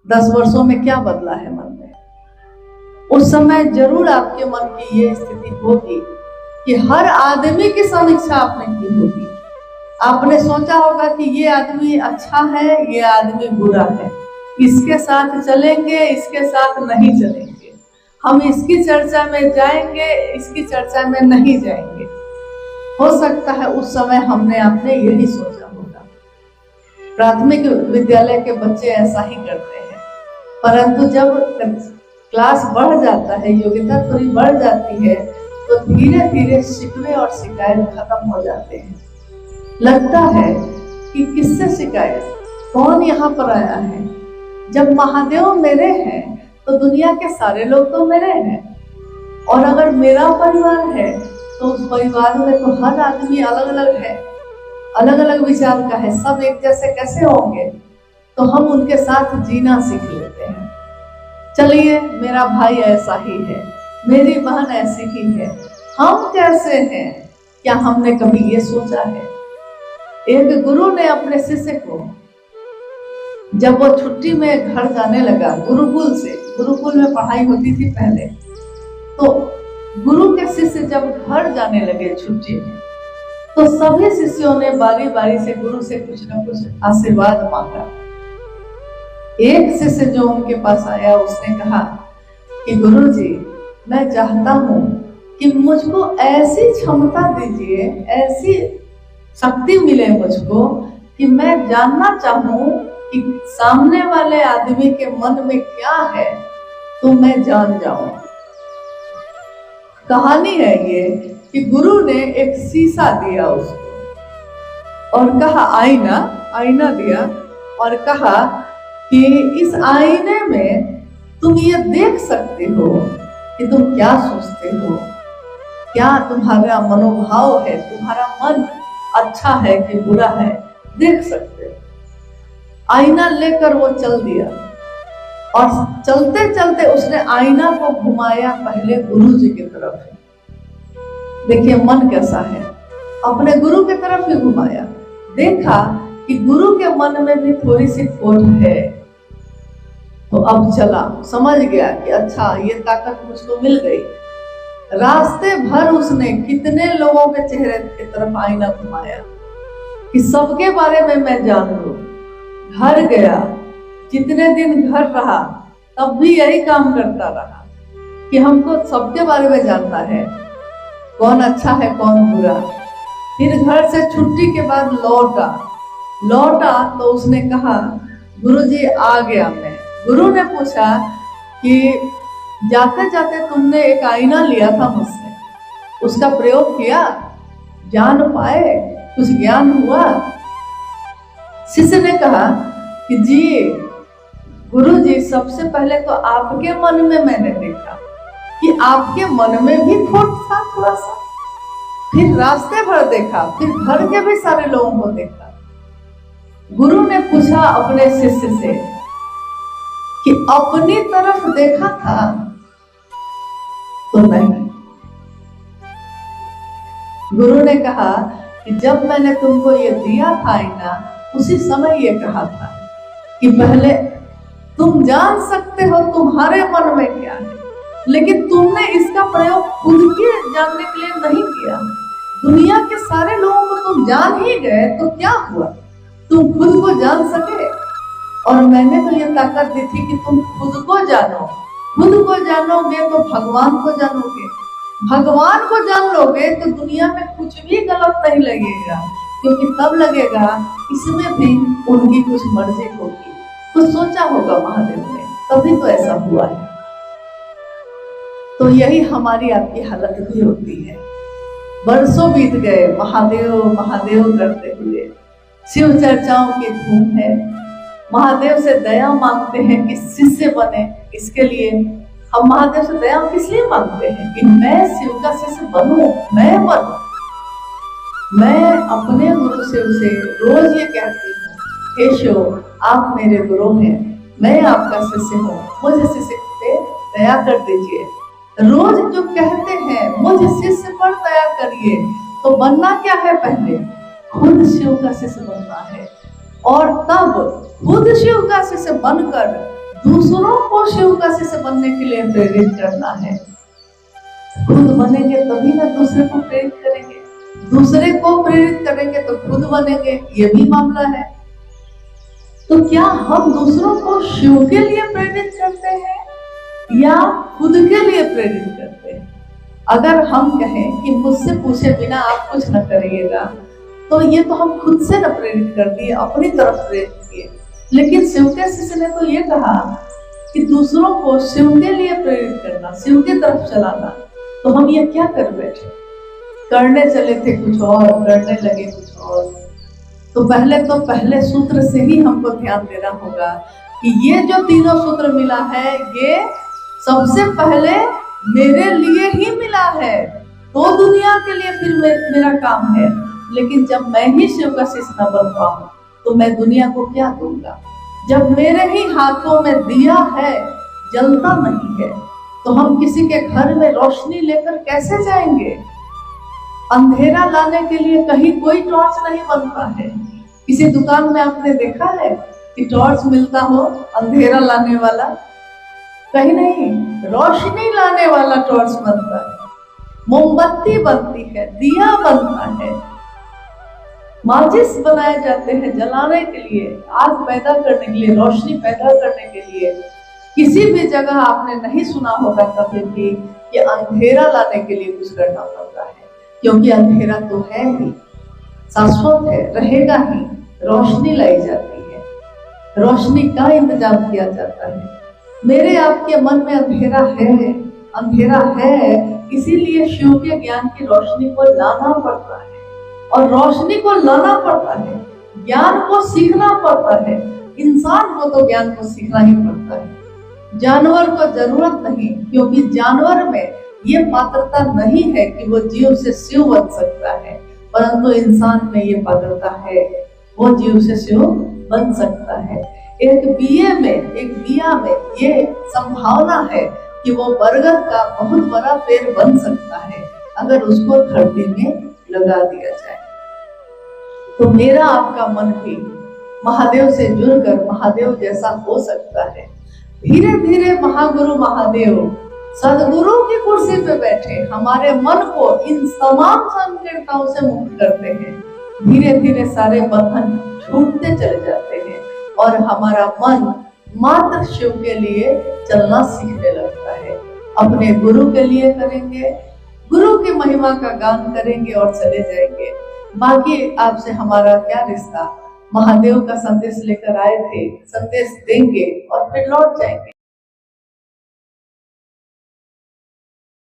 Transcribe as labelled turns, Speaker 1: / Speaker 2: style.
Speaker 1: 10 वर्षों में क्या बदला है मन में? उस समय जरूर आपके मन की ये स्थिति होगी कि हर आदमी की समीक्षा आपने की होगी। आपने सोचा होगा कि ये आदमी अच्छा है, ये आदमी बुरा है, इसके साथ चलेंगे, इसके साथ नहीं चलेंगे, हम इसकी चर्चा में जाएंगे, इसकी चर्चा में नहीं जाएंगे। हो सकता है उस समय हमने आपने यही सोचा होगा। प्राथमिक विद्यालय के बच्चे ऐसा ही करते हैं, परंतु जब क्लास बढ़ जाता है, योग्यता थोड़ी बढ़ जाती है, तो धीरे धीरे शिकवे और शिकायत खत्म हो जाते हैं। लगता है कि किससे शिकायत, कौन यहाँ पर आया है? जब महादेव मेरे हैं तो दुनिया के सारे लोग तो मेरे हैं, और अगर मेरा परिवार है तो उस परिवार में तो हर आदमी अलग अलग है, अलग अलग विचार का है, सब एक जैसे कैसे होंगे? तो हम उनके साथ जीना सीख लेते हैं। चलिए, मेरा भाई ऐसा ही है, मेरी बहन ऐसी ही है, हम कैसे हैं? क्या हमने कभी ये सोचा है? एक गुरु ने अपने शिष्य को, जब वो छुट्टी में घर जाने लगा, गुरुकुल में पढ़ाई होती थी पहले, तो गुरु के शिष्य जब घर जाने लगे छुट्टी में, तो सभी शिष्यों ने बारी बारी से गुरु से कुछ न कुछ आशीर्वाद मांगा। एक शिष्य जो उनके पास आया, उसने कहा कि गुरुजी, मैं चाहता हूं कि मुझको ऐसी क्षमता दीजिए, ऐसी शक्ति मिले मुझको कि मैं जानना चाहूं कि सामने वाले आदमी के मन में क्या है, तो मैं जान जाऊं। कहानी है ये कि गुरु ने एक शीशा दिया उसको और कहा, आईना दिया और कहा कि इस आईने में तुम ये देख सकते हो कि तुम क्या सोचते हो, क्या तुम्हारा मनोभाव है, तुम्हारा मन अच्छा है कि बुरा है, देख सकते हो। आईना लेकर वो चल दिया और चलते चलते उसने आईना को घुमाया पहले गुरु जी की तरफ। देखिए मन कैसा है, अपने गुरु की तरफ ही घुमाया, देखा कि गुरु के मन में भी थोड़ी सी खोट है, तो अब चला, समझ गया कि अच्छा ये ताकत मुझको मिल गई। रास्ते भर उसने कितने लोगों के चेहरे की तरफ आईना घुमाया कि सबके बारे में मैं जान लूं। घर गया, जितने दिन घर रहा तब भी यही काम करता रहा कि हमको सबके बारे में जानना है, कौन अच्छा है कौन बुरा। फिर घर से छुट्टी के बाद लौटा तो उसने कहा, गुरुजी आ गया मैं। गुरु ने पूछा कि जाते जाते तुमने एक आईना लिया था मुझसे, उसका प्रयोग किया, जान पाए, कुछ ज्ञान हुआ? शिष्य ने कहा कि जी गुरुजी, सबसे पहले तो आपके मन में मैंने देखा कि आपके मन में भी खोट था थोड़ा सा, फिर रास्ते भर देखा, फिर घर के भी सारे लोगों को देखा। गुरु ने पूछा अपने शिष्य से कि अपनी तरफ देखा था? तो नहीं। गुरु ने कहा कि जब मैंने तुमको ये दिया था आईना, उसी समय ये कहा था कि पहले तुम जान सकते हो तुम्हारे मन में क्या है, लेकिन तुमने इसका प्रयोग खुद के जानने के लिए नहीं किया। दुनिया के सारे लोगों को तुम जान ही गए तो क्या हुआ, तुम खुद को जान सके। और मैंने तो ये ताकत दी थी कि तुम खुद को जानो, खुद को जानोगे तो भगवान को जानोगे, भगवान को जान लोगे तो दुनिया में कुछ भी गलत नहीं लगेगा, क्योंकि तब लगेगा इसमें भी उनकी कुछ मर्जी होगी, कुछ सोचा होगा महादेव ने, तभी तो ऐसा हुआ है। तो यही हमारी आपकी हालत भी होती है। बरसों बीत गए महादेव महादेव करते हुए, शिव चर्चाओं की धूम है, महादेव से दया मांगते हैं कि शिष्य बने। इसके लिए हम महादेव से दया किस लिए मांगते हैं कि मैं शिव का शिष्य बनूं, मैं बनूं। मैं अपने गुरु शिव से रोज ये कहती हूँ, हे शिव आप मेरे गुरु हैं, मैं आपका शिष्य हूँ, मुझे शिष्य पे दया कर दीजिए। रोज जो कहते हैं मुझे शिष्य पर दया करिए, तो बनना क्या है, पहले खुद शिव का शिष्य बनना है, और तब खुद शिव का शिष्य बनकर दूसरों को शिव का शिष्य बनने के लिए प्रेरित करना है। खुद बनेंगे तभी ना दूसरे को प्रेरित करेंगे, दूसरे को प्रेरित करेंगे तो खुद बनेंगे, ये भी मामला है। तो क्या हम दूसरों को शिव के लिए प्रेरित करते हैं या खुद के लिए प्रेरित करते हैं? अगर हम कहें कि मुझसे पूछे बिना आप कुछ न करिएगा, तो ये तो हम खुद से न प्रेरित कर दिए, अपनी तरफ प्रेरित किए। लेकिन शिव के शिष्य ने तो ये कहा कि दूसरों को शिव के लिए प्रेरित करना, शिव की तरफ चलाना। तो हम ये क्या कर बैठे? करने चले थे कुछ और, करने लगे कुछ और। तो पहले सूत्र से ही हमको ध्यान देना होगा कि ये जो तीनों सूत्र मिला है, ये सबसे पहले मेरे लिए ही मिला है, तो दुनिया के लिए फिर मेरा काम है। लेकिन जब मैं ही शिव का शिष्य न बन पाऊं तो मैं दुनिया को क्या दूंगा? जब मेरे ही हाथों में दिया है, जलता नहीं है, तो हम किसी के घर में रोशनी लेकर कैसे जाएंगे? अंधेरा लाने के लिए कहीं कोई टॉर्च नहीं बनता है। किसी दुकान में आपने देखा है कि टॉर्च मिलता हो अंधेरा लाने वाला? कहीं नहीं, रोशनी लाने वाला टॉर्च बनता है, मोमबत्ती बनती है, दिया बनता है, माचिस बनाए जाते हैं जलाने के लिए, आग पैदा करने के लिए, रोशनी पैदा करने के लिए। किसी भी जगह आपने नहीं सुना होगा कभी भी कि अंधेरा लाने के लिए कुछ करना पड़ता है, क्योंकि अंधेरा तो है ही, शाश्वत है, रहेगा ही। रोशनी लाई जाती है, रोशनी का इंतजाम किया जाता है। मेरे आपके मन में अंधेरा है, इसीलिए शिव के ज्ञान की रोशनी को लाना पड़ता है। और रोशनी को लाना पड़ता है, ज्ञान को सीखना पड़ता है। इंसान को तो ज्ञान को सीखना ही पड़ता है, जानवर को जरूरत नहीं, क्योंकि जानवर में ये पात्रता नहीं है कि वो जीव से शिव बन सकता है, परंतु इंसान में ये पात्रता है, वो जीव से शिव बन सकता है। एक बिया में ये संभावना है कि वो बरगद का बहुत बड़ा पेड़ बन सकता है अगर उसको धरती में लगा दिया जाए। तो मेरा आपका मन भी महादेव से जुड़कर महादेव जैसा हो सकता है। धीरे धीरे महागुरु महादेव सदगुरु की कुर्सी पे बैठे हमारे मन को इन तमाम संकीर्णताओं से मुक्त करते हैं। धीरे धीरे सारे बंधन छूटते चले जाते हैं और हमारा मन मात्र शिव के लिए चलना सीखने लगता है। अपने गुरु के लिए करेंगे, गुरु की महिमा का गान करेंगे और चले जाएंगे। बाकी आपसे हमारा क्या रिश्ता? महादेव का संदेश लेकर आए थे, संदेश देंगे और फिर लौट जाएंगे।